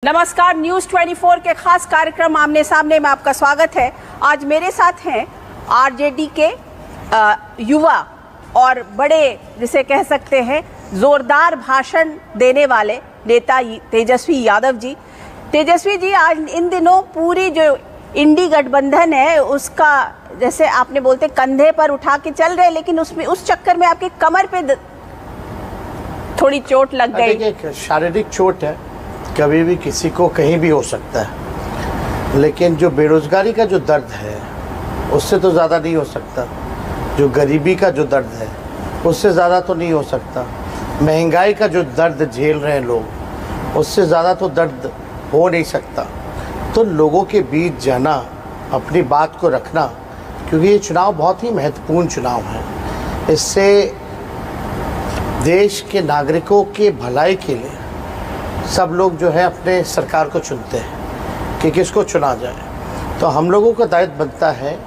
नमस्कार, न्यूज़ 24 के खास कार्यक्रम आमने सामने में आपका स्वागत है। आज मेरे साथ हैं आरजेडी के युवा और बड़े, जिसे कह सकते हैं जोरदार भाषण देने वाले नेता तेजस्वी यादव जी। तेजस्वी जी, आज इन दिनों पूरी जो इंडी गठबंधन है उसका, जैसे आपने बोलते कंधे पर उठा के चल रहे, लेकिन उसमें उस चक्कर में आपकी कमर पे थोड़ी चोट लग गई। शारीरिक चोट है, कभी भी किसी को कहीं भी हो सकता है, लेकिन जो बेरोजगारी का जो दर्द है उससे तो ज़्यादा नहीं हो सकता। जो गरीबी का जो दर्द है उससे ज़्यादा तो नहीं हो सकता। महंगाई का जो दर्द झेल रहे हैं लोग, उससे ज़्यादा तो दर्द हो नहीं सकता। तो लोगों के बीच जाना, अपनी बात को रखना, क्योंकि ये चुनाव बहुत ही महत्वपूर्ण चुनाव है। इससे देश के नागरिकों के भलाई के लिए सब लोग जो है अपने सरकार को चुनते हैं कि किसको चुना जाए। तो हम लोगों का दायित्व बनता है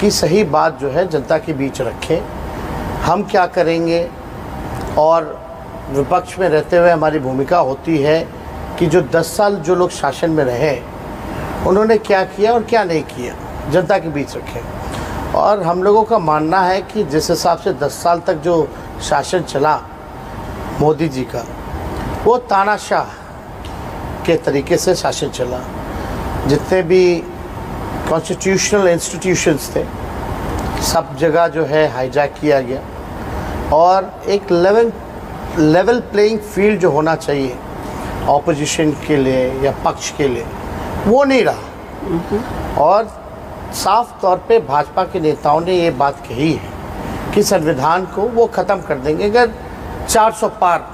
कि सही बात जो है जनता के बीच रखें। हम क्या करेंगे, और विपक्ष में रहते हुए हमारी भूमिका होती है कि जो 10 साल जो लोग शासन में रहे उन्होंने क्या किया और क्या नहीं किया, जनता के बीच रखें। और हम लोगों का मानना है कि जिस हिसाब से 10 साल तक जो शासन चला मोदी जी का, वो तानाशाह के तरीके से शासन चला। जितने भी कॉन्स्टिट्यूशनल इंस्टीट्यूशंस थे सब जगह जो है हाईजैक किया गया, और एक लेवल प्लेइंग फील्ड जो होना चाहिए ऑपोजिशन के लिए या पक्ष के लिए, वो नहीं रहा। और साफ तौर पे भाजपा के नेताओं ने ये बात कही है कि संविधान को वो ख़त्म कर देंगे अगर 400 पार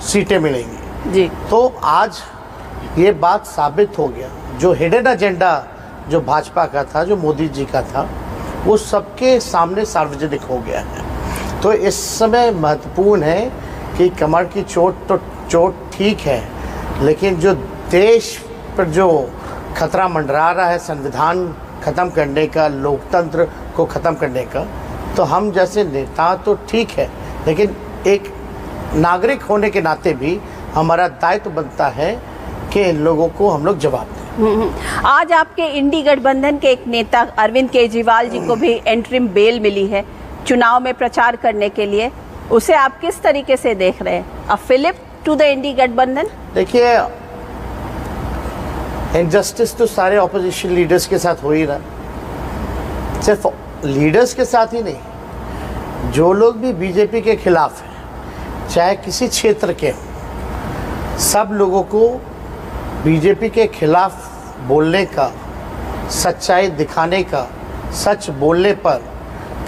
सीटें मिलेंगी जी। तो आज ये बात साबित हो गया, जो हिडन एजेंडा जो भाजपा का था, जो मोदी जी का था, वो सबके सामने सार्वजनिक हो गया है। तो इस समय महत्वपूर्ण है कि कमर की चोट ठीक है, लेकिन जो देश पर जो खतरा मंडरा रहा है संविधान ख़त्म करने का, लोकतंत्र को ख़त्म करने का, तो हम जैसे नेता तो ठीक है, लेकिन एक नागरिक होने के नाते भी हमारा दायित्व बनता है कि इन लोगों को हम लोग जवाब दें। आज आपके इंडी गठबंधन के एक नेता अरविंद केजरीवाल जी को भी एंट्रिम बेल मिली है चुनाव में प्रचार करने के लिए, उसे आप किस तरीके से देख रहे हैं? अ फिलिप टू द इंडी गठबंधन? देखिए, इनजस्टिस तो सारे ऑपोजिशन लीडर्स के साथ हो ही रहा। सिर्फ लीडर्स के साथ ही नहीं, जो लोग भी बीजेपी के खिलाफ हैं, चाहे किसी क्षेत्र के हों, सब लोगों को बीजेपी के खिलाफ बोलने का, सच्चाई दिखाने का, सच बोलने पर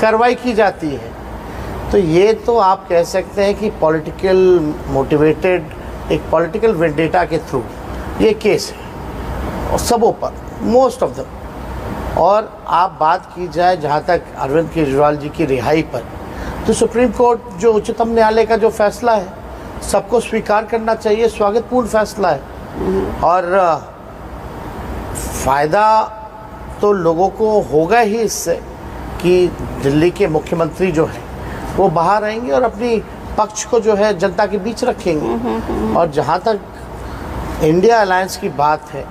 कार्रवाई की जाती है। तो ये तो आप कह सकते हैं कि पॉलिटिकल मोटिवेटेड, एक पॉलिटिकल वेंडेटा के थ्रू ये केस है, और सबों पर, मोस्ट ऑफ दम। और आप बात की जाए जहाँ तक अरविंद केजरीवाल जी की रिहाई पर, तो सुप्रीम कोर्ट जो उच्चतम न्यायालय का जो फैसला है सबको स्वीकार करना चाहिए, स्वागतपूर्ण फैसला है। और फ़ायदा तो लोगों को होगा ही इससे कि दिल्ली के मुख्यमंत्री जो हैं वो बाहर आएंगे और अपनी पक्ष को जो है जनता के बीच रखेंगे। और जहाँ तक इंडिया अलायंस की बात है,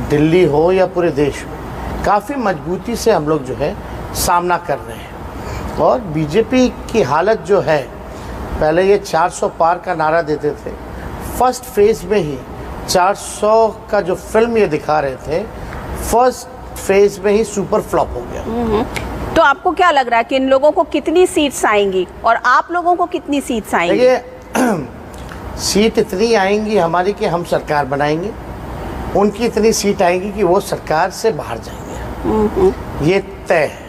दिल्ली हो या पूरे देश में, काफ़ी मजबूती से हम लोग जो है सामना कर रहे हैं। और बीजेपी की हालत जो है, पहले ये 400 पार का नारा देते थे, फर्स्ट फेज़ में ही 400 का जो फिल्म ये दिखा रहे थे, फर्स्ट फेज़ में ही सुपर फ्लॉप हो गया। तो आपको क्या लग रहा है कि इन लोगों को कितनी सीट्स आएंगी और आप लोगों को कितनी सीट्स आएंगी? देखिए, सीट इतनी आएंगी हमारी कि हम सरकार बनाएंगे, उनकी इतनी सीट आएंगी कि वो सरकार से बाहर जाएंगे, ये तय है।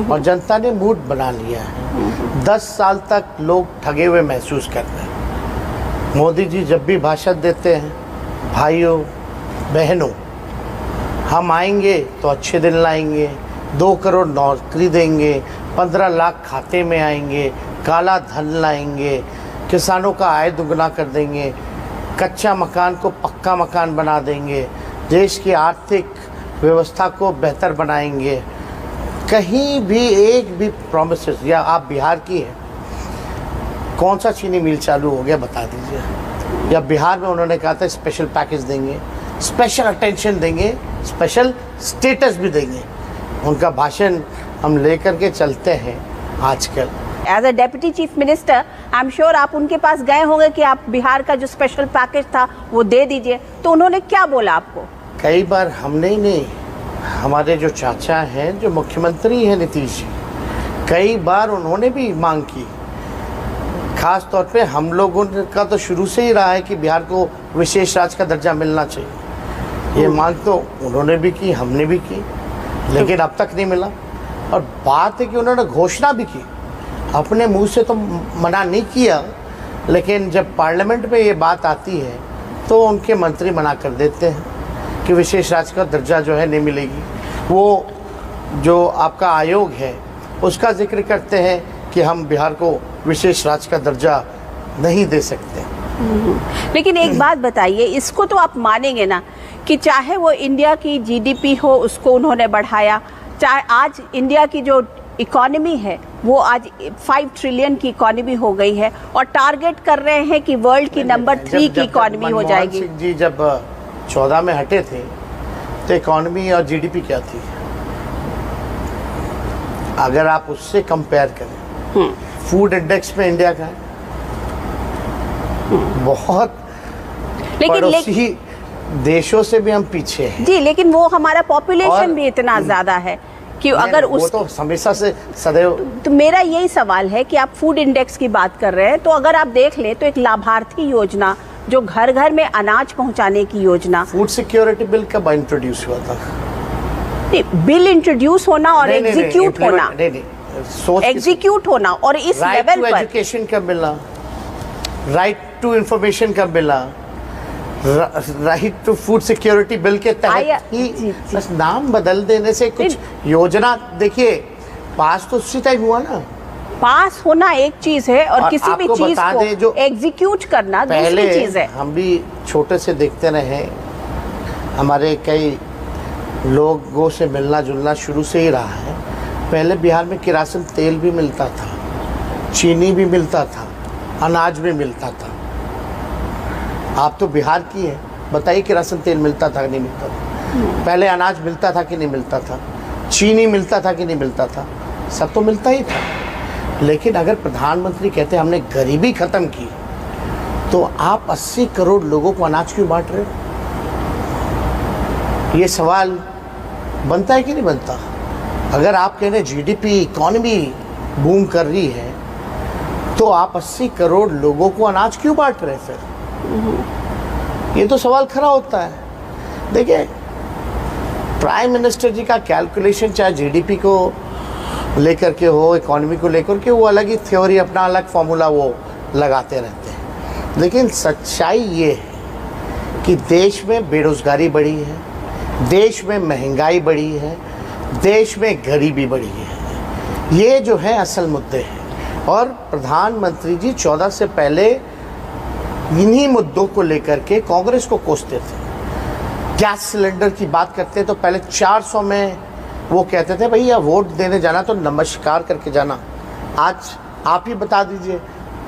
और जनता ने मूड बना लिया है। 10 साल तक लोग ठगे हुए महसूस कर रहे हैं। मोदी जी जब भी भाषण देते हैं, भाइयों बहनों, हम आएंगे तो अच्छे दिन लाएंगे, 2 करोड़ नौकरी देंगे, 15 लाख खाते में आएंगे, काला धन लाएंगे, किसानों का आय दुगना कर देंगे, कच्चा मकान को पक्का मकान बना देंगे, देश की आर्थिक व्यवस्था को बेहतर बनाएंगे। कहीं भी एक भी प्रॉमिसेस, या आप बिहार की है, कौन सा चीनी मिल चालू हो गया बता दीजिए, या बिहार में उन्होंने कहा था स्पेशल पैकेज देंगे, स्पेशल अटेंशन देंगे, स्पेशल स्टेटस भी देंगे। उनका भाषण हम लेकर के चलते हैं आजकल। As a deputy chief minister I am sure आप उनके पास गए होंगे कि आप बिहार का जो स्पेशल पैकेज था वो दे दीजिए, तो उन्होंने क्या बोला आपको? कई बार हमने ही नहीं, हमारे जो चाचा हैं, जो मुख्यमंत्री हैं नीतीश जी, कई बार उन्होंने भी मांग की। खास तौर पे हम लोगों का तो शुरू से ही रहा है कि बिहार को विशेष राज्य का दर्जा मिलना चाहिए। ये मांग तो उन्होंने भी की, हमने भी की, लेकिन अब तक नहीं मिला। और बात है कि उन्होंने घोषणा भी की, अपने मुंह से तो मना नहीं किया, लेकिन जब पार्लियामेंट में ये बात आती है तो उनके मंत्री मना कर देते हैं कि विशेष राज्य का दर्जा जो है नहीं मिलेगी। वो जो आपका आयोग है उसका जिक्र करते हैं कि हम बिहार को विशेष राज्य का दर्जा नहीं दे सकते। लेकिन एक बात बताइए, इसको तो आप मानेंगे ना कि चाहे वो इंडिया की जीडीपी हो उसको उन्होंने बढ़ाया, चाहे आज इंडिया की जो इकोनॉमी है वो आज 5 ट्रिलियन की इकोनॉमी हो गई है और टारगेट कर रहे हैं कि वर्ल्ड की नंबर 3 की इकोनॉमी हो जाएगी। मनमोहन सिंह जी जब 14 में हटे थे तो इकोनॉमी और जीडीपी क्या थी? अगर आप उससे कंपेयर करें, फूड इंडेक्स में इंडिया का है बहुत, पड़ोसी देशों से भी हम पीछे हैं जी, लेकिन वो हमारा पॉपुलेशन भी इतना ज्यादा है कि अगर वो तो हमेशा से सदैव। तो मेरा यही सवाल है कि आप फूड इंडेक्स की बात कर रहे हैं, तो अगर आप देख लें तो एक लाभार्थी योजना जो घर घर में अनाज पहुंचाने की योजना, फूड सिक्योरिटी बिल कब इंट्रोड्यूस हुआ था? बिल इंट्रोड्यूस होना और एग्जीक्यूट होना, एग्जीक्यूट होना और इस लेवल पर एजुकेशन कब मिला, राइट टू इंफॉर्मेशन कब मिला, right to food security bill के तहत ही बस नाम बदल देने से कुछ योजना, देखिए पास तो उसी टाइम हुआ ना। पास होना एक चीज है और किसी भी चीज को एग्जीक्यूट करना दूसरी चीज है। हम भी छोटे से देखते रहे, हमारे कई लोगों से मिलना जुलना शुरू से ही रहा है। पहले बिहार में किरासन तेल भी मिलता था, चीनी भी मिलता था, अनाज भी मिलता था। आप तो बिहार की है, बताइए किरासन तेल मिलता था कि नहीं मिलता था? पहले अनाज मिलता था कि नहीं मिलता था? चीनी मिलता था कि नहीं मिलता था? सब तो मिलता ही था। लेकिन अगर प्रधानमंत्री कहते हैं हमने गरीबी खत्म की, तो आप 80 करोड़ लोगों को अनाज क्यों बांट रहे हो? ये सवाल बनता है कि नहीं बनता? अगर आप कह रहे हैं जीडीपी इकोनॉमी बूम कर रही है, तो आप 80 करोड़ लोगों को अनाज क्यों बांट रहे हैं फिर? ये तो सवाल खड़ा होता है। देखिए, प्राइम मिनिस्टर जी का कैलकुलेशन चाहे जीडीपी को लेकर के हो, इकोनॉमी को लेकर के, वो अलग ही थ्योरी, अपना अलग फॉर्मूला वो लगाते रहते हैं। लेकिन सच्चाई ये है कि देश में बेरोजगारी बढ़ी है, देश में महंगाई बढ़ी है, देश में गरीबी बढ़ी है। ये जो है असल मुद्दे हैं। और प्रधानमंत्री जी 14 से पहले इन्हीं मुद्दों को लेकर के कांग्रेस को कोसते थे। गैस सिलेंडर की बात करते तो पहले 400 में वो कहते थे भैया वोट देने जाना तो नमस्कार करके जाना। आज आप ही बता दीजिए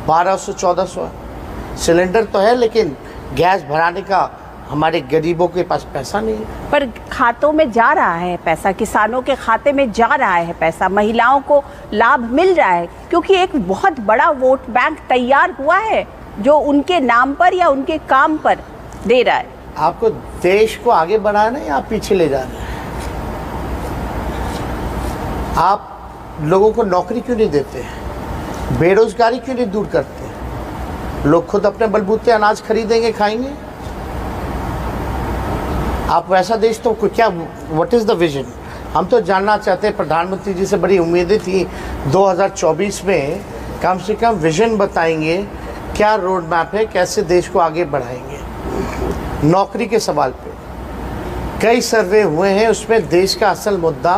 1200-1400 सिलेंडर तो है, लेकिन गैस भराने का हमारे गरीबों के पास पैसा नहीं है। पर खातों में जा रहा है पैसा, किसानों के खाते में जा रहा है पैसा, महिलाओं को लाभ मिल रहा है, क्योंकि एक बहुत बड़ा वोट बैंक तैयार हुआ है जो उनके नाम पर या उनके काम पर दे रहा है। आपको देश को आगे बढ़ाना है या आप पीछे ले जा रहे हैं? आप लोगों को नौकरी क्यों नहीं देते हैं? बेरोजगारी क्यों नहीं दूर करते हैं? लोग खुद अपने बलबूते अनाज खरीदेंगे, खाएंगे। आप वैसा देश तो क्या, व्हाट इज़ द विजन? हम तो जानना चाहते हैं, प्रधानमंत्री जी से बड़ी उम्मीदें थी 2024 में कम से कम विजन बताएंगे, क्या रोड मैप है, कैसे देश को आगे बढ़ाएंगे। नौकरी के सवाल पे कई सर्वे हुए हैं, उसमें देश का असल मुद्दा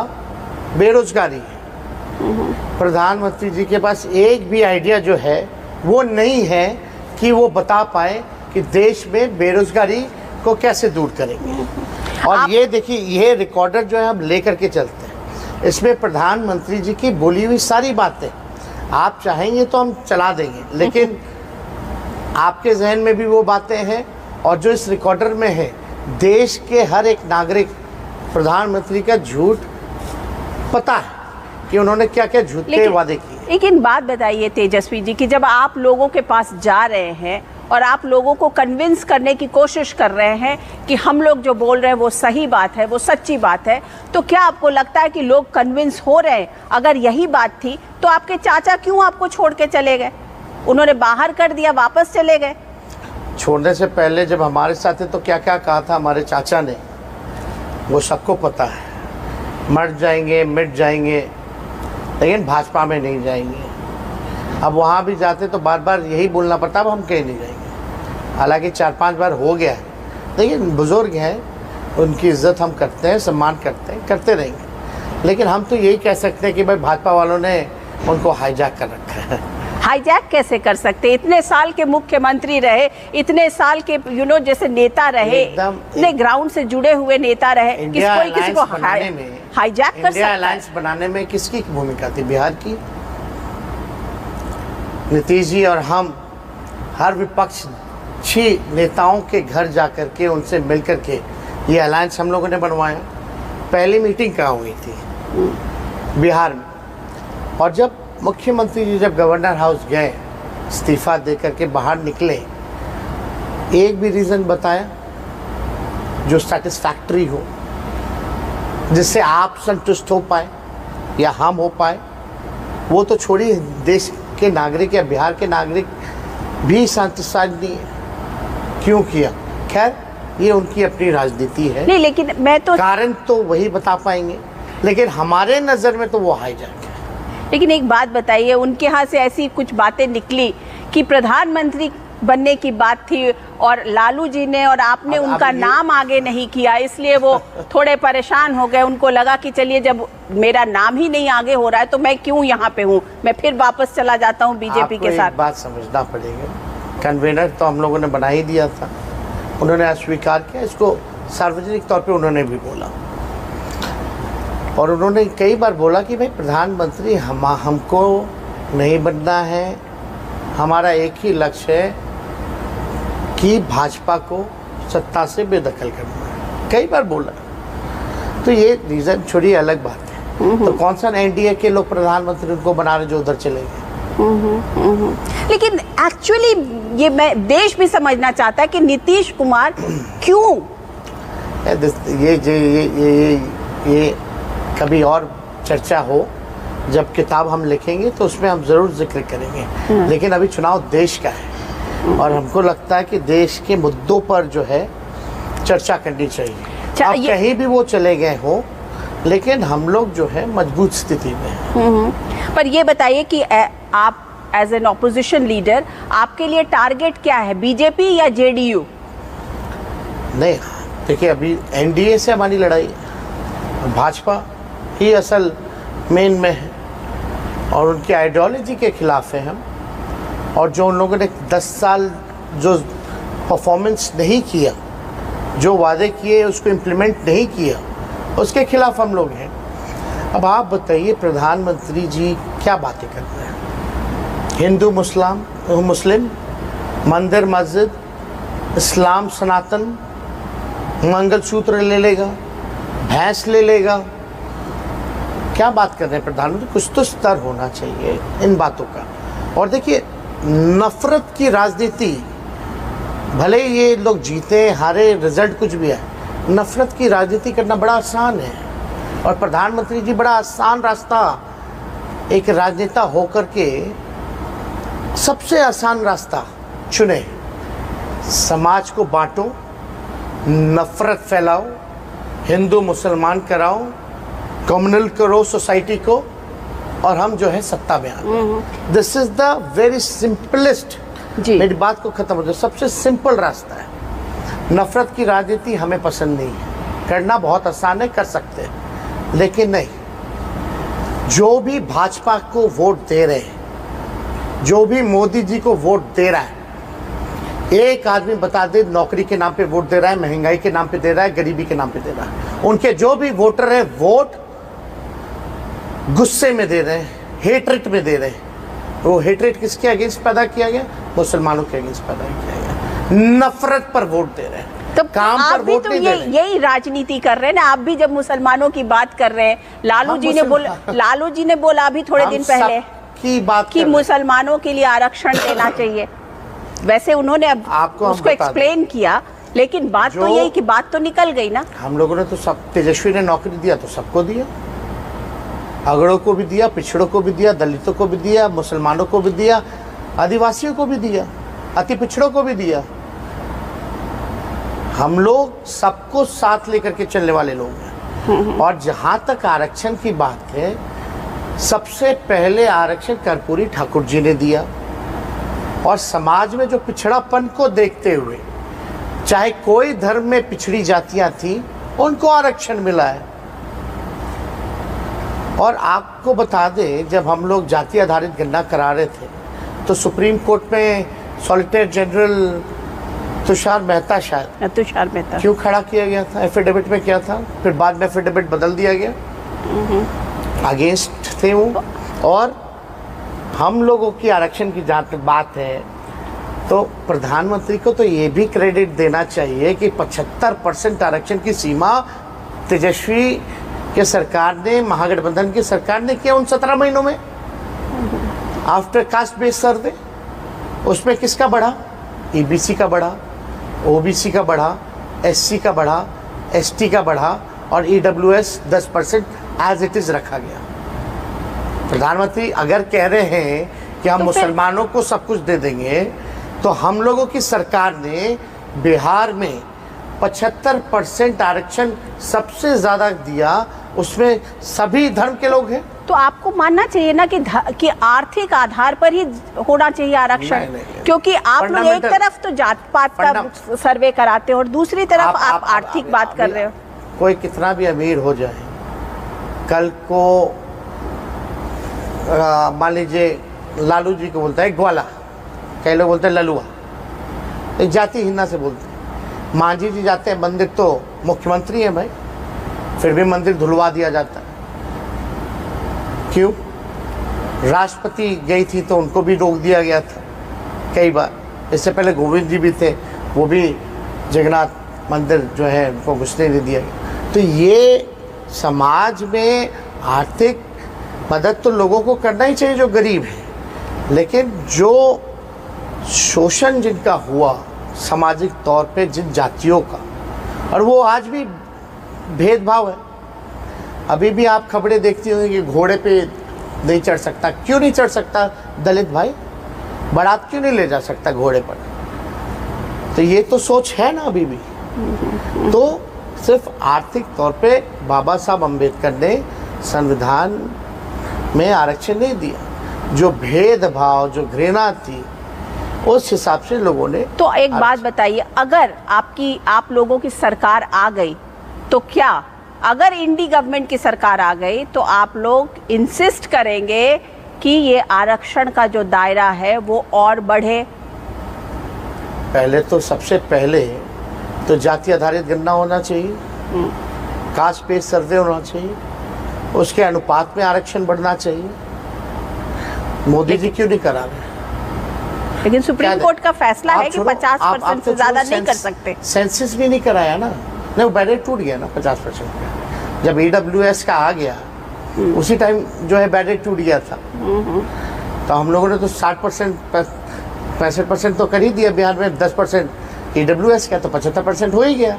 बेरोजगारी है। प्रधानमंत्री जी के पास एक भी आइडिया जो है वो नहीं है कि वो बता पाए कि देश में बेरोजगारी को कैसे दूर करेंगे। और ये देखिए, ये रिकॉर्डर जो है हम लेकर के चलते हैं, इसमें प्रधानमंत्री जी की बोली हुई सारी बातें आप चाहेंगे तो हम चला देंगे, लेकिन आपके जहन में भी वो बातें हैं और जो इस रिकॉर्डर में है देश के हर एक नागरिक प्रधानमंत्री का झूठ पता है कि उन्होंने क्या क्या झूठे वादे किए। लेकिन बात बताइए तेजस्वी जी कि जब आप लोगों के पास जा रहे हैं और आप लोगों को कन्विंस करने की कोशिश कर रहे हैं कि हम लोग जो बोल रहे हैं वो सही बात है, वो सच्ची बात है, तो क्या आपको लगता है कि लोग कन्विंस हो रहे हैं? अगर यही बात थी तो आपके चाचा क्यों आपको छोड़ के चले गए? उन्होंने बाहर कर दिया, वापस चले गए। छोड़ने से पहले जब हमारे साथ थे तो क्या क्या कहा था हमारे चाचा ने, वो सबको पता है। मर जाएंगे, मिट जाएंगे, लेकिन भाजपा में नहीं जाएंगे। अब वहाँ भी जाते तो बार बार यही बोलना पड़ता, अब हम कहीं नहीं जाएंगे। हालांकि 4-5 बार हो गया है, लेकिन बुज़ुर्ग हैं, उनकी इज्जत हम करते हैं, सम्मान करते हैं, करते रहेंगे। लेकिन हम तो यही कह सकते हैं कि भाई भाजपा वालों ने उनको हाईजैक कर रखा है। हाईजैक कैसे कर सकते? इतने साल के मुख्यमंत्री रहे, इतने साल के जैसे नेता रहे, इतने ग्राउंड से जुड़े हुए नेता रहे, कोई किसी को हाईजैक कर सकता है? इंडिया अलायंस बनाने में किसकी भूमिका थी? बिहार की। नीतीश जी और हम हर विपक्षी नेताओं के घर जा कर के उनसे मिल कर के ये अलायंस हम लोगों ने बनवाया। पहली मीटिंग कहाँ हुई थी? बिहार में। और जब मुख्यमंत्री जी जब गवर्नर हाउस गए, इस्तीफा दे करके बाहर निकले, एक भी रीज़न बताया जो सैटिस्फैक्टरी हो, जिससे आप संतुष्ट हो पाए या हम हो पाए? वो तो छोड़िए, देश के नागरिक या बिहार के नागरिक भी संतुष्ट नहीं है। क्यों किया? खैर, ये उनकी अपनी राजनीति है। नहीं, लेकिन मैं तो कारण तो वही बता पाएंगे, लेकिन हमारे नज़र में तो वो हाईजैक है। लेकिन एक बात बताइए, उनके यहाँ से ऐसी कुछ बातें निकली कि प्रधानमंत्री बनने की बात थी और लालू जी ने और आपने उनका नाम आगे नहीं किया, इसलिए वो थोड़े परेशान हो गए। उनको लगा कि चलिए, जब मेरा नाम ही नहीं आगे हो रहा है तो मैं क्यों यहाँ पे हूँ, मैं फिर वापस चला जाता हूँ बीजेपी के साथ। एक बात समझना पड़ेगा, कन्वेनर तो हम लोगों ने बना ही दिया था, उन्होंने अस्वीकार किया, इसको सार्वजनिक तौर पे उन्होंने भी बोला। और उन्होंने कई बार बोला कि भाई प्रधानमंत्री हमको नहीं बनना है, हमारा एक ही लक्ष्य है कि भाजपा को सत्ता से बेदखल करना है। कई बार बोला। तो ये रीज़न छोड़िए, अलग बात है। तो कौन सा एनडीए के लोग प्रधानमंत्री उनको बना रहे जो उधर चले गए? लेकिन एक्चुअली ये मैं देश भी समझना चाहता है कि नीतीश कुमार क्यों? ये कभी और चर्चा हो, जब किताब हम लिखेंगे तो उसमें हम ज़रूर जिक्र करेंगे। लेकिन अभी चुनाव देश का है और हमको लगता है कि देश के मुद्दों पर जो है चर्चा करनी चाहिए। अब कहीं भी वो चले गए हो, लेकिन हम लोग जो है मजबूत स्थिति में हैं। पर ये बताइए कि आप एज एन ऑपोजिशन लीडर, आपके लिए टारगेट क्या है, बीजेपी या जेडीयू? नहीं, देखिए, अभी एनडीए से हमारी लड़ाई, भाजपा ही असल मेन में है और उनकी आइडियोलॉजी के खिलाफ है हम। और जो उन लोगों ने 10 साल जो परफॉर्मेंस नहीं किया, जो वादे किए उसको इम्प्लीमेंट नहीं किया, उसके खिलाफ हम लोग हैं। अब आप बताइए, प्रधानमंत्री जी क्या बातें कर रहे हैं? हिंदू मुस्लिम, मंदिर मस्जिद, इस्लाम सनातन, मंगलसूत्र ले लेगा, भैंस ले लेगा, क्या बात कर रहे हैं प्रधानमंत्री? कुछ तो स्तर होना चाहिए इन बातों का। और देखिए, नफरत की राजनीति, भले ये लोग जीते हारे, रिजल्ट कुछ भी है, नफरत की राजनीति करना बड़ा आसान है। और प्रधानमंत्री जी बड़ा आसान रास्ता, एक राजनेता होकर के सबसे आसान रास्ता चुने। समाज को बांटो, नफरत फैलाओ, हिंदू मुसलमान कराओ, कम्युनल करो सोसाइटी को, और हम जो है सत्ता में आ गए। This is the very simplest, मेरी बात को खत्म हो जाए, सबसे सिंपल रास्ता है। नफरत की राजनीति हमें पसंद नहीं है, करना बहुत आसान है, कर सकते हैं, लेकिन नहीं। जो भी भाजपा को वोट दे रहे हैं, जो भी मोदी जी को वोट दे रहा है, एक आदमी बता दे नौकरी के नाम पे वोट दे रहा है, महंगाई के नाम पे दे रहा है, गरीबी के नाम पे दे रहा है। उनके जो भी वोटर हैं, वोट गुस्से में दे रहे हैं, हेटरेट में दे रहे हैं। वो हेटरेट किसके अगेंस्ट पैदा किया गया? मुसलमानों के अगेंस्ट पैदा किया गया। नफरत पर वोट दे रहे हैं। तो काम आप पर भी वोट तो नहीं दे रहे। यही राजनीति कर रहे हैं ना। आप भी जब मुसलमानों की बात कर रहे हैं, लालू जी ने बोला अभी थोड़े दिन पहले की बात कि मुसलमानों के लिए आरक्षण देना चाहिए। वैसे उन्होंने अब आपको उसको एक्सप्लेन किया, लेकिन बात तो यही कि बात तो निकल गई ना। हम लोगों ने तो सब, तेजस्वी ने नौकरी दिया तो सबको दिया, अगड़ों को भी दिया, पिछड़ों को भी दिया, दलितों को भी दिया, मुसलमानों को भी दिया, आदिवासियों को भी दिया, अति पिछड़ों को भी दिया। हम लोग सबको साथ लेकर के चलने वाले लोग हैं। और जहां तक आरक्षण की बात है, सबसे पहले आरक्षण कर्पूरी ठाकुर जी ने दिया, और समाज में जो पिछड़ापन को देखते हुए, चाहे कोई धर्म में पिछड़ी जातियां थी, उनको आरक्षण मिला है। और आपको बता दें, जब हम लोग जाति आधारित गणना करा रहे थे तो सुप्रीम कोर्ट में सॉलिसिटर जनरल तुषार मेहता, शायद तुषार मेहता, क्यों खड़ा किया गया था? एफिडेविट में क्या था, फिर बाद में एफिडेविट बदल दिया गया, अगेंस्ट थे वो। और हम लोगों की आरक्षण की जहाँ तक बात है, तो प्रधानमंत्री को तो ये भी क्रेडिट देना चाहिए कि 75% आरक्षण की सीमा तेजस्वी के सरकार ने, महागठबंधन की सरकार ने किया उन 17 महीनों में, आफ्टर कास्ट बेस्ड सर्वे। उसमें किसका बढ़ा? ईबीसी का बढ़ा, ओबीसी का बढ़ा, एससी का बढ़ा, एसटी का बढ़ा, और ईडब्ल्यूएस 10% एज इट इज रखा गया। प्रधानमंत्री अगर कह रहे हैं कि हम मुसलमानों को सब कुछ दे देंगे, तो हम लोगों की सरकार ने बिहार में 75% आरक्षण सबसे ज्यादा दिया, उसमें सभी धर्म के लोग हैं। तो आपको मानना चाहिए ना कि आर्थिक आधार पर ही होना चाहिए आरक्षण, क्योंकि आप लोग एक तरफ तो जात पात का सर्वे कराते हो और दूसरी तरफ आप आर्थिक बात कर रहे हो। कोई कितना भी अमीर हो जाए, कल को मान लीजिए लालू जी को बोलता है ग्वाला, कई लोग बोलते हैं ललुआ, एक जाति हिन्ना से बोलते हैं। मांझी जी जाते हैं मंदिर, तो मुख्यमंत्री हैं भाई, फिर भी मंदिर धुलवा दिया जाता है। क्यों? राष्ट्रपति गई थी तो उनको भी रोक दिया गया था कई बार। इससे पहले गोविंद जी भी थे, वो भी जगन्नाथ मंदिर जो है उनको घुसने नहीं दिया गया। तो ये समाज में आर्थिक मदद तो लोगों को करना ही चाहिए जो गरीब है, लेकिन जो शोषण जिनका हुआ सामाजिक तौर पे जिन जातियों का, और वो आज भी भेदभाव है। अभी भी आप खबरें देखती होंगी कि घोड़े पे नहीं चढ़ सकता। क्यों नहीं चढ़ सकता दलित भाई? बारात क्यों नहीं ले जा सकता घोड़े पर? तो ये तो सोच है ना अभी भी। तो सिर्फ आर्थिक तौर पे बाबा साहब अम्बेडकर ने संविधान में आरक्षण नहीं दिया, जो भेदभाव, जो घृणा थी, उस हिसाब से लोगों ने। तो एक बात बताइए, अगर आप लोगों की सरकार आ गई तो क्या, अगर इंडी गवर्नमेंट की सरकार आ गई तो आप लोग इंसिस्ट करेंगे कि ये आरक्षण का जो दायरा है वो और बढ़े? पहले तो सबसे पहले तो जाति आधारित गणना होना चाहिए, कास्ट बेस्ड सर्वे होना चाहिए, उसके अनुपात में आरक्षण बढ़ना चाहिए। मोदी जी क्यों नहीं करा रहे? लेकिन सुप्रीम कोर्ट का फैसला है कि 50% से ज्यादा नहीं कर सकते। सेंसस भी नहीं कराया ना, नहीं वो बैरियर टूट गया ना 50% का। जब ईडब्ल्यूएस का आ गया उसी टाइम जो है बैरियर टूट गया था। तो हम लोगों ने तो 60% 65% तो कर ही दिया। बिहार में 10% ईडब्ल्यूएस का, तो 75% हो ही गया।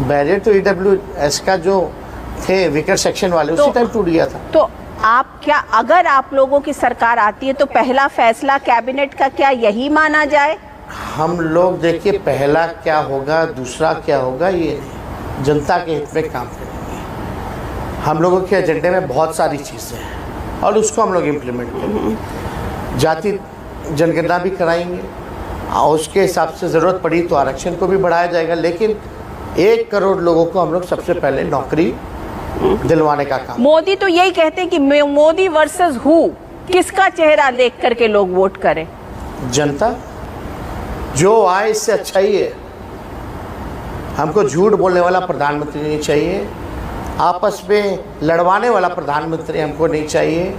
बैरियर तो ईडब्ल्यूएस का जो थे वीकर सेक्शन वाले, उसी टाइम टूट गया था। तो आप क्या, अगर आप लोगों की सरकार आती है तो पहला फैसला कैबिनेट का क्या यही माना जाए? हम लोग देखिए पहला क्या होगा, दूसरा क्या होगा, ये जनता के हित में काम करेंगे। हम लोगों के एजेंडे में बहुत सारी चीज़ें हैं और उसको हम लोग इम्प्लीमेंट करेंगे। जाति जनगणना भी कराएंगे और उसके हिसाब से ज़रूरत पड़ी तो आरक्षण को भी बढ़ाया जाएगा, लेकिन 1 करोड़ लोगों को हम लोग सबसे पहले नौकरी दिलवाने का काम। मोदी तो यही कहते हैं कि मोदी वर्सेस हु, किसका चेहरा देख करके लोग वोट करें? जनता जो आए इससे अच्छा ही है। हमको झूठ बोलने वाला प्रधानमंत्री नहीं चाहिए, आपस में लड़वाने वाला प्रधानमंत्री हमको नहीं चाहिए,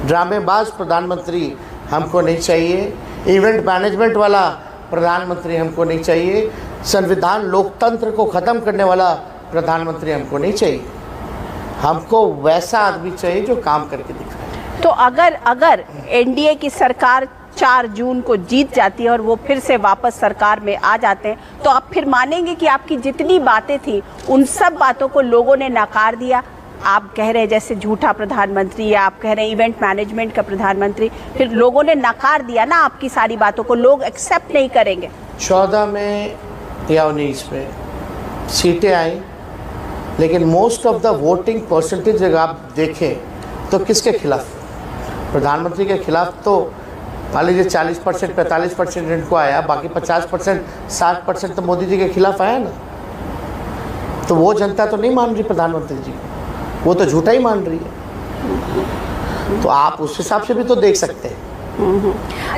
ड्रामेबाज प्रधानमंत्री हमको नहीं चाहिए, इवेंट मैनेजमेंट वाला प्रधानमंत्री हमको नहीं चाहिए। संविधान लोकतंत्र को ख़त्म करने वाला प्रधानमंत्री हमको नहीं चाहिए। हमको वैसा आदमी चाहिए जो काम करके दिखाए। तो अगर एनडीए की सरकार 4 जून को जीत जाती है और वो फिर से वापस सरकार में आ जाते हैं, तो आप फिर मानेंगे कि आपकी जितनी बातें थी उन सब बातों को लोगों ने नकार दिया? आप कह रहे हैं जैसे झूठा प्रधानमंत्री, या आप कह रहे हैं इवेंट मैनेजमेंट का प्रधानमंत्री, फिर लोगों ने नकार दिया ना आपकी सारी बातों को, लोग एक्सेप्ट नहीं करेंगे। 14 में या 19 में सीटें आई, लेकिन most of the voting percentage अगर आप देखें तो किसके खिलाफ? प्रधानमंत्री के खिलाफ तो मान लीजिए 40% 45% इनको आया, बाकी 50% 60% तो मोदी जी के खिलाफ आया ना। तो वो जनता तो नहीं मान रही प्रधानमंत्री जी को, वो तो झूठा ही मान रही है। तो आप उस हिसाब से भी तो देख सकते हैं।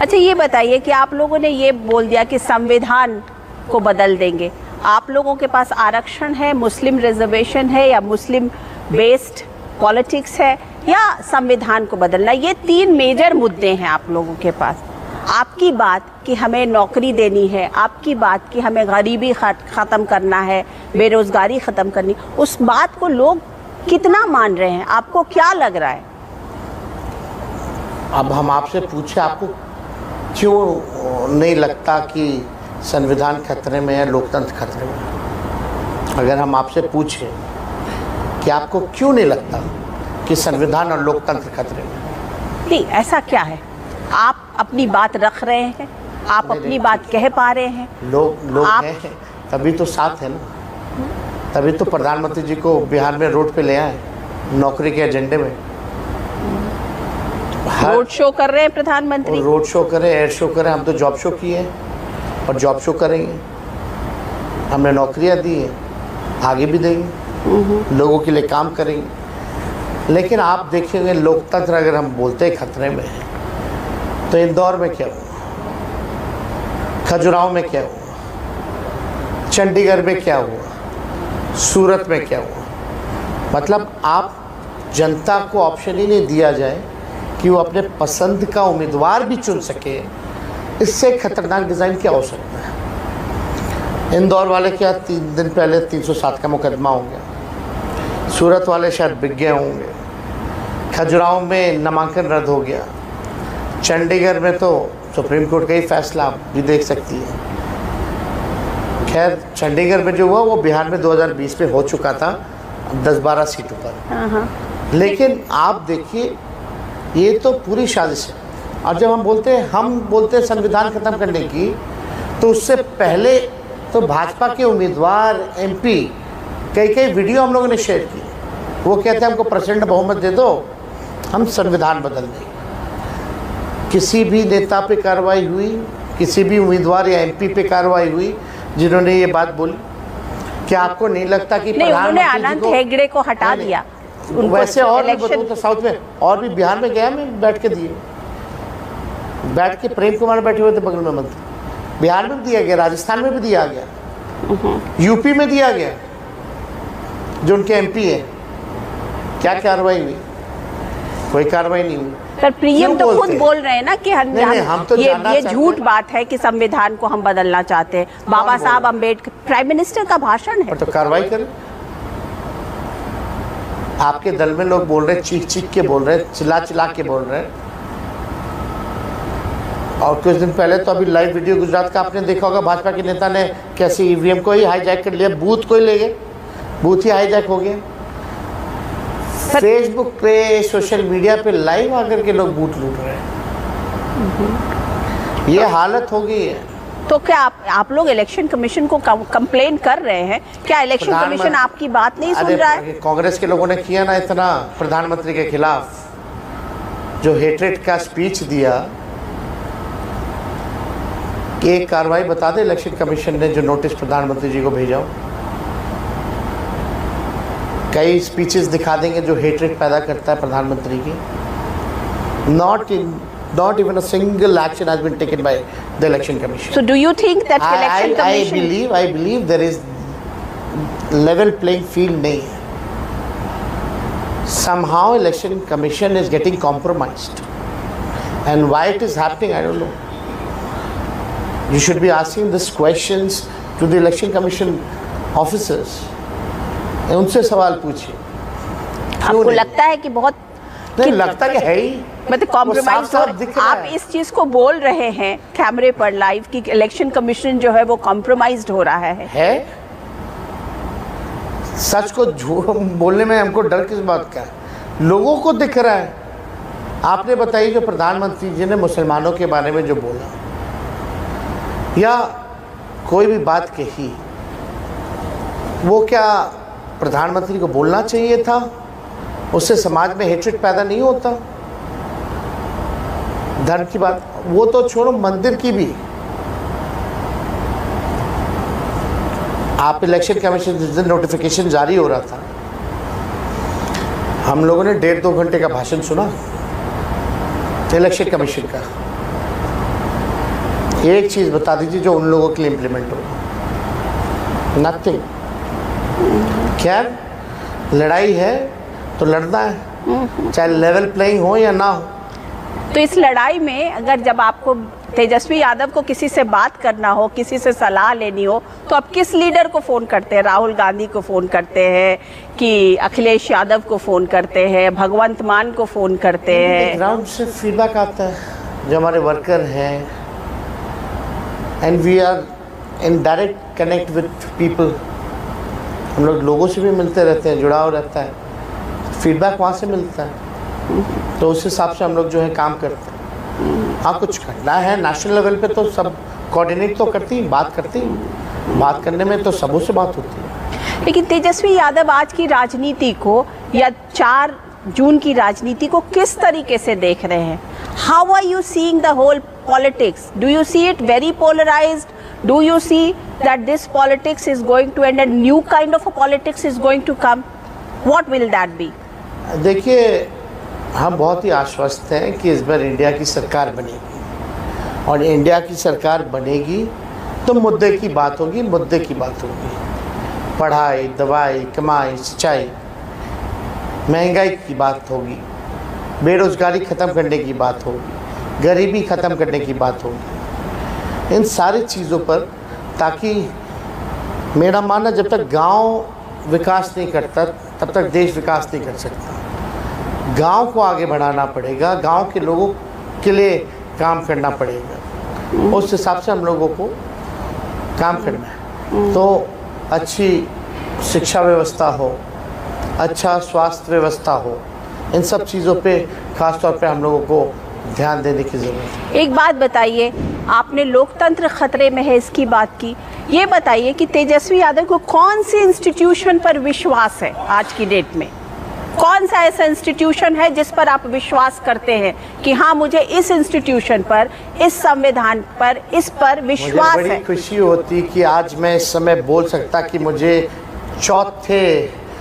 अच्छा, ये बताइए कि आप लोगों ने ये बोल दिया कि संविधान को बदल देंगे। आप लोगों के पास आरक्षण है, मुस्लिम रिजर्वेशन है, या मुस्लिम बेस्ड पॉलिटिक्स है, या संविधान को बदलना? ये 3 मेजर मुद्दे हैं आप लोगों के पास। आपकी बात कि हमें नौकरी देनी है, आपकी बात कि हमें गरीबी ख़त्म करना है, बेरोज़गारी ख़त्म करनी, उस बात को लोग कितना मान रहे हैं? आपको क्या लग रहा है? अब हम आपसे पूछे, आपको क्यों नहीं लगता कि संविधान खतरे में है, लोकतंत्र खतरे में है? अगर हम आपसे पूछें कि आपको क्यों नहीं लगता कि संविधान और लोकतंत्र खतरे में? नहीं, ऐसा क्या है? आप अपनी बात रख रहे हैं, आप अपनी बात कह पा रहे हैं। लोग हैं, तभी तो साथ है ना। तभी तो प्रधानमंत्री जी को बिहार में रोड पे ले आए नौकरी के एजेंडे में। रोड शो कर रहे हैं प्रधानमंत्री, रोड शो करें, एयर शो करें। हम तो जॉब शो किए और जॉब शो करेंगे। हमने नौकरियां दी हैं, आगे भी देंगे, लोगों के लिए काम करेंगे। लेकिन आप देखेंगे लोकतंत्र अगर हम बोलते हैं खतरे में है, तो इंदौर में क्या हुआ, खजुराहो में क्या हुआ, चंडीगढ़ में क्या हुआ, सूरत में क्या हुआ? मतलब आप जनता को ऑप्शन ही नहीं दिया जाए कि वो अपने पसंद का उम्मीदवार भी चुन सके। इससे खतरनाक डिज़ाइन क्या हो सकता है? इंदौर वाले क्या 3 दिन पहले 307 का मुकदमा हो गया, सूरत वाले शायद बिक गए होंगे, खजुराहो में नामांकन रद्द हो गया, चंडीगढ़ में तो सुप्रीम कोर्ट का ही फैसला आप भी देख सकती है। खैर, चंडीगढ़ में जो हुआ वो बिहार में 2020 में हो चुका था 10-12 सीटों पर। लेकिन आप देखिए, ये तो पूरी साजिश है। और जब हम बोलते हैं संविधान खत्म करने की, तो उससे पहले तो भाजपा के उम्मीदवार MP कई वीडियो हम लोगों ने शेयर की। वो कहते हैं हमको प्रेसिडेंट बहुमत दे दो, हम संविधान बदल देंगे। किसी भी नेता पे कार्रवाई हुई, किसी भी उम्मीदवार या MP पे कार्रवाई हुई जिन्होंने ये बात बोली? क्या आपको नहीं लगता कि उन्होंने अनंत हेगड़े को हटा दिया? वैसे और भी बताऊँ तो साउथ में और भी, बिहार में गया मैं, बैठ के दिए, बैठ के प्रेम कुमार बैठे हुए थे बगल में मंत्री। बिहार में भी दिया गया, राजस्थान में भी दिया गया, यूपी में दिया गया, जो उनके MP है। क्या कार्रवाई हुई? कोई कार्रवाई नहीं हुई। पर पीएम तो खुद बोल रहे हैं ना कि हम तो ये झूठ बात है कि संविधान को हम बदलना चाहते हैं। बाबा साहब अम्बेडकर, प्राइम मिनिस्टर का भाषण है। तो कार्रवाई करें। आपके दल में लोग बोल रहे हैं, चीख के बोल रहे हैं, चिल्ला के बोल रहे हैं। और कुछ दिन पहले तो अभी लाइव वीडियो गुजरात का आपने देखा होगा, भाजपा के नेता ने कैसे EVM को ही हाईजैक कर लिया, बूथ को ही ले गए, बूथ ही हाईजैक हो गया। फेसबुक पे, सोशल मीडिया पे लाइव आकर के लोग बूथ लूट रहे हैं। ये हालत हो गई है। तो क्या आप लोग इलेक्शन कमीशन को कंप्लेन कर रहे हैं? क्या इलेक्शन कमीशन आपकी बात नहीं सुन रहा है? कांग्रेस के लोगों ने किया ना इतना प्रधानमंत्री के खिलाफ, जो हेट्रेड का स्पीच दिया, कि एक कार्रवाई बता दे इलेक्शन कमीशन ने जो नोटिस प्रधानमंत्री जी को भेजा हो। कई स्पीचेस दिखा देंगे जो हेट्रेड पैदा करता है प्रधानमंत्री की। Not even a single action has been taken by the election commission. So do you think that election commission? I believe there is level playing field नहीं है. Somehow election commission is getting compromised, and why it is happening I don't know. You should be asking these questions to the election commission officers, उनसे सवाल पूछिए। आपको लगता है कि बहुत नहीं लगता कि है ही, मतलब कॉम्प्रोमाइज आप है। इस चीज को बोल रहे हैं कैमरे पर लाइव कि इलेक्शन कमीशन जो है वो कॉम्प्रोमाइज्ड हो रहा है? सच को झूठ बोलने में हमको डर किस बात का है? लोगों को दिख रहा है। आपने बताइए जो प्रधानमंत्री जी ने मुसलमानों के बारे में जो बोला या कोई भी बात कही, वो क्या प्रधानमंत्री को बोलना चाहिए था? उससे समाज में हेट्रेड पैदा नहीं होता? धर्म की बात वो तो छोड़ो, मंदिर की भी। आप इलेक्शन कमीशन जिस दिन नोटिफिकेशन जारी हो रहा था, हम लोगों ने 1.5-2 घंटे का भाषण सुना इलेक्शन कमीशन का। एक चीज़ बता दीजिए जो उन लोगों के लिए इम्प्लीमेंट हो। नथिंग। खैर, लड़ाई है तो लड़ना है, चाहे लेवल प्लेइंग हो या ना हो। तो इस लड़ाई में अगर जब आपको तेजस्वी यादव को किसी से बात करना हो, किसी से सलाह लेनी हो, तो आप किस लीडर को फ़ोन करते हैं? राहुल गांधी को फ़ोन करते हैं कि अखिलेश यादव को फ़ोन करते हैं, भगवंत मान को फ़ोन करते हैं? ग्राउंड से फीडबैक आता है, जो हमारे वर्कर हैं, and we are in direct connect with people. हम लोग लोगों से भी मिलते रहते हैं, जुड़ाव रहता है, फीडबैक वहाँ से मिलता है, तो उस हिसाब से हम लोग जो है काम करते हैं। हाँ, कुछ करना है नेशनल लेवल पे तो सब कोऑर्डिनेट तो करती, बात करती, बात करने में तो सबों से बात होती है। लेकिन तेजस्वी यादव आज की राजनीति को या 4 जून की राजनीति को किस तरीके से देख रहे हैं? How are you seeing the whole politics? Do you see it very polarised? Do you see that this politics is going to end and new kind of a politics is going to come? What will that be? देखिए, हम बहुत ही आश्वस्त हैं कि इस बार India की सरकार बनेगी, और इंडिया की सरकार बनेगी तो मुद्दे की बात होगी, मुद्दे की बात होगी। पढ़ाई, दवाई, कमाई, सिंचाई, महंगाई की बात होगी, बेरोजगारी ख़त्म करने की बात होगी, गरीबी ख़त्म करने की बात होगी। इन सारी चीज़ों पर, ताकि मेरा मानना जब तक गांव विकास नहीं करता तब तक देश विकास नहीं कर सकता। गांव को आगे बढ़ाना पड़ेगा, गांव के लोगों के लिए काम करना पड़ेगा, उस हिसाब से हम लोगों को काम करना है। तो अच्छी शिक्षा व्यवस्था हो, अच्छा स्वास्थ्य व्यवस्था हो, इन सब चीज़ों पे खास तौर पे हम लोगों को ध्यान देने की ज़रूरत है। एक बात बताइए, आपने लोकतंत्र खतरे में है इसकी बात की, ये बताइए कि तेजस्वी यादव को कौन सी इंस्टीट्यूशन पर विश्वास है आज की डेट में? कौन सा ऐसा इंस्टीट्यूशन है जिस पर आप विश्वास करते हैं कि हाँ, मुझे इस इंस्टीट्यूशन पर, इस संविधान पर, इस पर विश्वास है? मुझे बड़ी खुशी होती कि आज मैं इस समय बोल सकता कि मुझे चौथे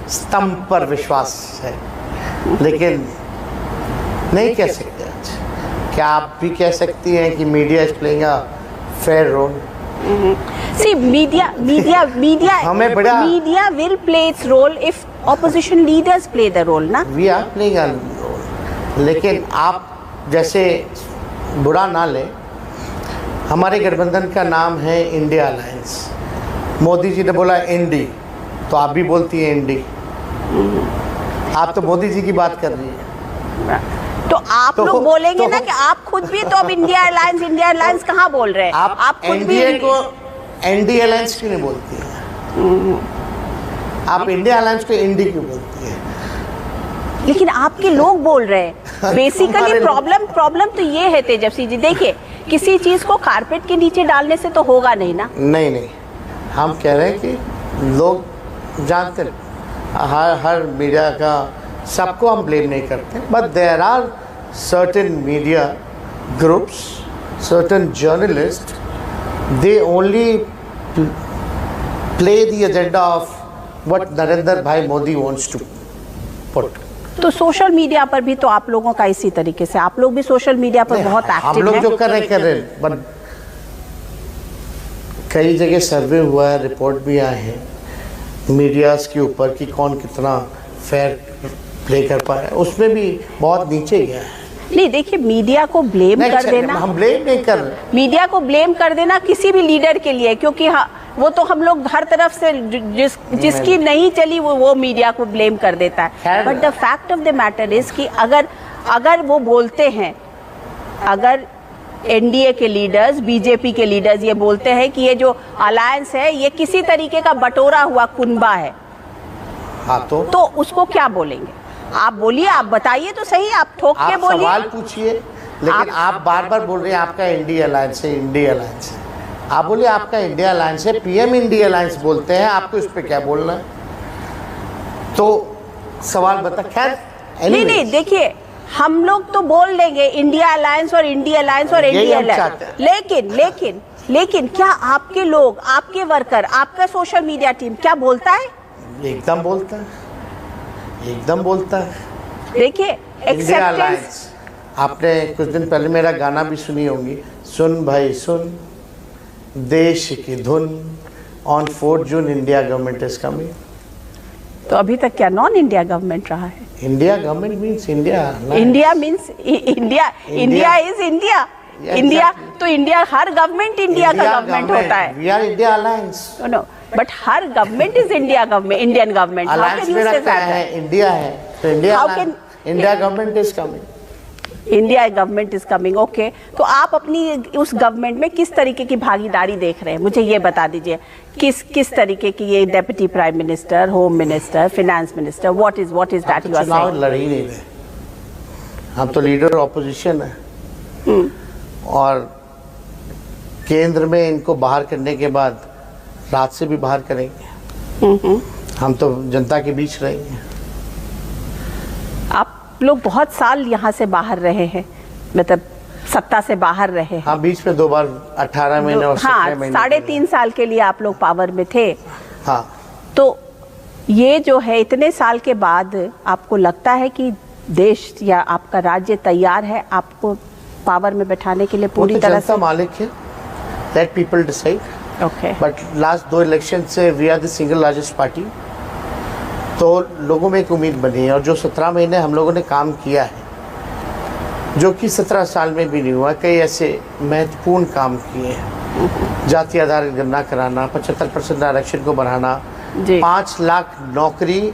स्तंभ पर विश्वास है, लेकिन नहीं कह सकते। क्या आप भी कह सकती हैं कि media is playing a fair role? See, media हमें बड़ा media will play its role if opposition leaders play the role, ना? We are playing a role, लेकिन आप जैसे बुरा ना लें, हमारे गठबंधन का नाम है इंडिया अलायंस। मोदी जी ने बोला इंडी, तो आप भी बोलती हैं इंडी। आप तो मोदी जी की बात कर रही हैं, तो आप लोग बोलेंगे ना कि आप खुद भी तो अब इंडिया अलायंस कहाँ बोल रहे हैं? आप खुद एनडीए को एनडीए अलायंस क्यों नहीं बोलती हैं? आप इंडिया अलायंस को इंडी क्यों बोलती हैं? लेकिन आपके लोग बोल रहे हैं। बेसिकली प्रॉब्लम तो ये है तेजस्वी जी, देखिए, किसी चीज को कारपेट के नीचे डालने से तो होगा नहीं ना। नहीं, हम कह रहे हैं कि लोग जानते हैं, हर मीडिया का सबको हम ब्लेम नहीं करते, but there are certain media groups, certain journalist, they only play the agenda of what Narendra bhai Modi wants to put. तो सोशल मीडिया पर भी तो आप लोगों का इसी तरीके से, आप लोग भी सोशल मीडिया पर बहुत एक्टिव हैं। हम लोग जो कर रहे हैं, बट कई जगह सर्वे हुआ है, रिपोर्ट भी आए हैं मीडियाज़ के ऊपर कि कौन कितना फेयर प्ले कर पाया, उसमें भी बहुत नीचे गया है। नहीं, देखिए, मीडिया को ब्लेम कर देना, हम ब्लेम नहीं कर रहे, मीडिया को ब्लेम कर देना किसी भी लीडर के लिए, क्योंकि वो तो हम लोग हर तरफ से जिसकी नहीं चली वो मीडिया को ब्लेम कर देता है। But the fact of the matter is कि अगर वो बोलते हैं, अगर एनडीए के लीडर्स, बीजेपी के लीडर्स ये बोलते हैं कि ये जो अलायंस है ये किसी तरीके का बटोरा हुआ कुनबा है, हाँ तो उसको क्या बोलेंगे? आप बोलिए, आप बताइए तो सही, आप ठोक के बोलिए। सवाल पूछिए, लेकिन आप बार बार बोल रहे हैं आपका इंडिया अलायंस है, इंडिया अलायंस है। आप बोलिए आपका इंडिया अलायंस है, पीएम इंडिया अलायंस बोलते हैं, आपको इस पे क्या बोलना है? तो सवाल बता। खैर नहीं, देखिए हम लोग तो बोल लेंगे इंडिया अलायंस और इंडिया अलायंस और इंडिया अलायंस, लेकिन क्या आपके लोग, आपके वर्कर, आपका सोशल मीडिया टीम क्या बोलता है? एकदम बोलता है, एकदम बोलता है। देखिए इंडिया अलायंस, आपने कुछ दिन पहले मेरा गाना भी सुनी होंगी, सुन भाई सुन देश की धुन, on 4 June India government is coming. तो अभी तक क्या नॉन इंडिया गवर्नमेंट रहा है? India government means India, India means India, India is India, India तो इंडिया, हर गवर्नमेंट इंडिया का गवर्नमेंट होता है। We are India alliance. No, but हर government is India government, Indian government. Alliance में रखता है इंडिया है, तो India government is coming, India government is coming. Okay, तो आप अपनी उस गवर्नमेंट में किस तरीके की भागीदारी देख रहे हैं, मुझे ये बता दीजिए। किस तरीके की, ये deputy prime minister, home minister, finance minister, what is that you are saying? चुनाव लड़ ही नहीं रहे, हम तो लीडर ऑपोजिशन है, और केंद्र में इनको बाहर करने के बाद रात से भी बाहर करेंगे। हम तो जनता के बीच रहेंगे। आप लोग बहुत साल यहाँ से बाहर रहे हैं, मतलब सत्ता से बाहर रहे हैं। हाँ, बीच में 2 बार 18 महीने और 17 महीने, 3.5 साल के लिए आप लोग पावर में थे। हाँ, तो ये जो है इतने साल के बाद आपको लगता है कि देश या आपका राज्य तैयार है आपको पावर में बैठाने के लिए पूरी तरह से? मालिक है, let people decide. Okay, but last 2 election से we are the single largest party, तो लोगों में एक उम्मीद बनी है। और जो 17 महीने हम लोगों ने काम किया है, जो कि 17 साल में भी नहीं हुआ, कई ऐसे महत्वपूर्ण काम किए हैं। जाति आधारित गणना कराना, 75% आरक्षण को बढ़ाना, 5 लाख नौकरी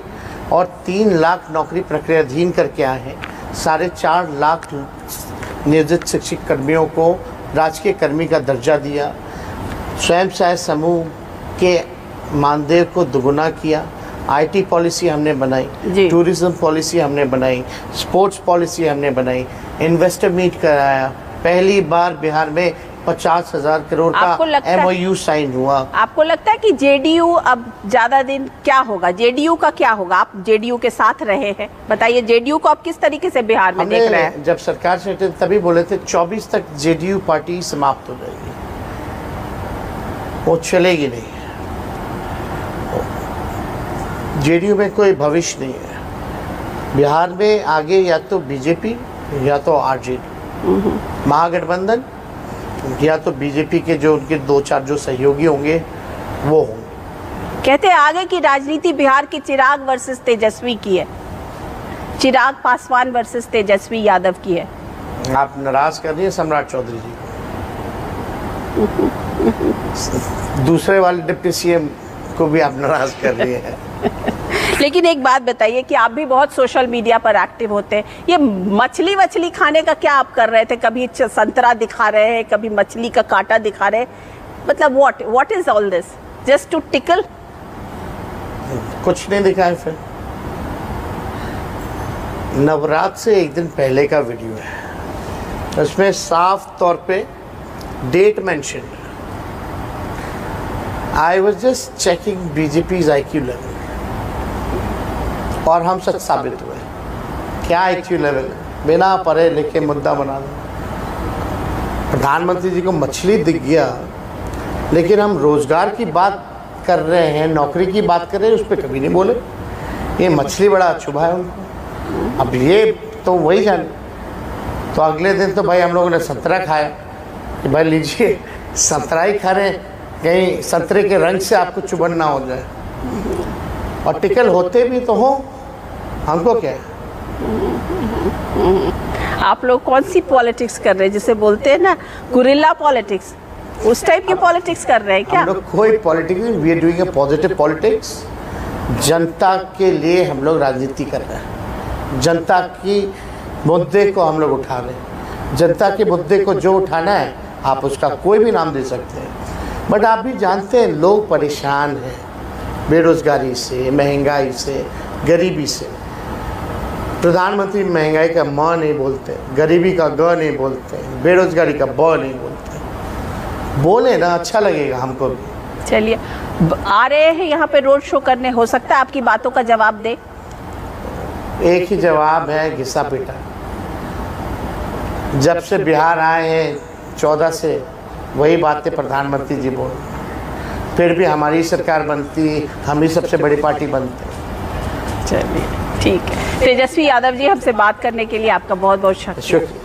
और 3 लाख नौकरी प्रक्रियाधीन करके आए हैं। 4.5 लाख नियोजित शिक्षक कर्मियों को राजकीय कर्मी का दर्जा दिया। स्वयं सहायता समूह के मानदेय को दुगुना किया। आईटी पॉलिसी हमने बनाई, टूरिज्म पॉलिसी हमने बनाई, स्पोर्ट्स पॉलिसी हमने बनाई, इन्वेस्टर मीट कराया। पहली बार बिहार में 50,000 करोड़ का MOU साइन हुआ। आपको लगता है कि जेडीयू अब ज्यादा दिन क्या होगा? जेडीयू का क्या होगा? आप जेडीयू के साथ रहे हैं, बताइए जेडीयू को आप किस तरीके से बिहार में देख रहे हैं? जब सरकार से तभी बोले थे 24 तक जेडीयू पार्टी समाप्त हो जाएगी, वो चलेगी नहीं। जेडीयू में कोई भविष्य नहीं है बिहार में। आगे या तो बीजेपी या तो आरजेडी, महागठबंधन, या तो बीजेपी के जो उनके 2-4 जो सहयोगी होंगे वो होंगे। कहते हैं आगे की राजनीति बिहार की चिराग वर्सेस तेजस्वी की है, चिराग पासवान वर्सेस तेजस्वी यादव की है। आप नाराज कर रही है सम्राट चौधरी जी को, दूसरे वाले डिप्टी सीएम को भी आप नाराज कर रही है। लेकिन एक बात बताइए कि आप भी बहुत सोशल मीडिया पर एक्टिव होते हैं, ये मछली खाने का क्या आप कर रहे थे? कभी संतरा दिखा रहे हैं, कभी मछली का कांटा दिखा रहे हैं, मतलब what is all this? Just to tickle? कुछ नहीं दिखाए। फिर नवरात्र से एक दिन पहले का वीडियो है, उसमें साफ तौर पे date mention. I was just checking BJP's IQ level, और हम सच साबित हुए। क्या IQ लेवल है? बिना पढ़े लिखे मुद्दा बना दो। प्रधानमंत्री जी को मछली दिख गया, लेकिन हम रोजगार की बात कर रहे हैं, नौकरी की बात कर रहे हैं, उस पर कभी नहीं बोले। ये मछली बड़ा चुभा है उनको। अब ये तो वही जाने। तो अगले दिन तो भाई हम लोगों ने संतरा खाया कि भाई लीजिए संतरा ही खा रहे हैं, कहीं संतरे के रंग से आपको चुभन ना हो जाए। और टिकल होते भी तो हो, हमको क्या है? आप लोग कौन सी पॉलिटिक्स कर रहे हैं, जिसे बोलते हैं ना गुरिल्ला पॉलिटिक्स? उस टाइप की पॉलिटिक्स कर रहे हैं क्या? हम लोग कोई पॉलिटिक्स नहीं, we are doing a positive politics. जनता के लिए हम लोग राजनीति कर रहे हैं, जनता की मुद्दे को हम लोग उठा रहे हैं। जनता के मुद्दे को जो उठाना है आप उसका कोई भी नाम दे सकते हैं, बट आप भी जानते हैं लोग परेशान हैं बेरोज़गारी से, महंगाई से, गरीबी से। प्रधानमंत्री महंगाई का म नहीं बोलते, गरीबी का ग नहीं बोलते, बेरोज़गारी का ब नहीं बोलते। बोले ना, अच्छा लगेगा हमको भी। चलिए, आ रहे हैं यहाँ पे रोड शो करने, हो सकता है आपकी बातों का जवाब दे। एक ही जवाब है, घिसा पीटा। जब से बिहार आए हैं 14 से वही बातें प्रधानमंत्री जी बोल रहे हैं। फिर भी हमारी सरकार बनती, हम ही सबसे बड़ी पार्टी बनते। चलिए ठीक है। तेजस्वी यादव जी, हमसे बात करने के लिए आपका बहुत बहुत शुक्रिया।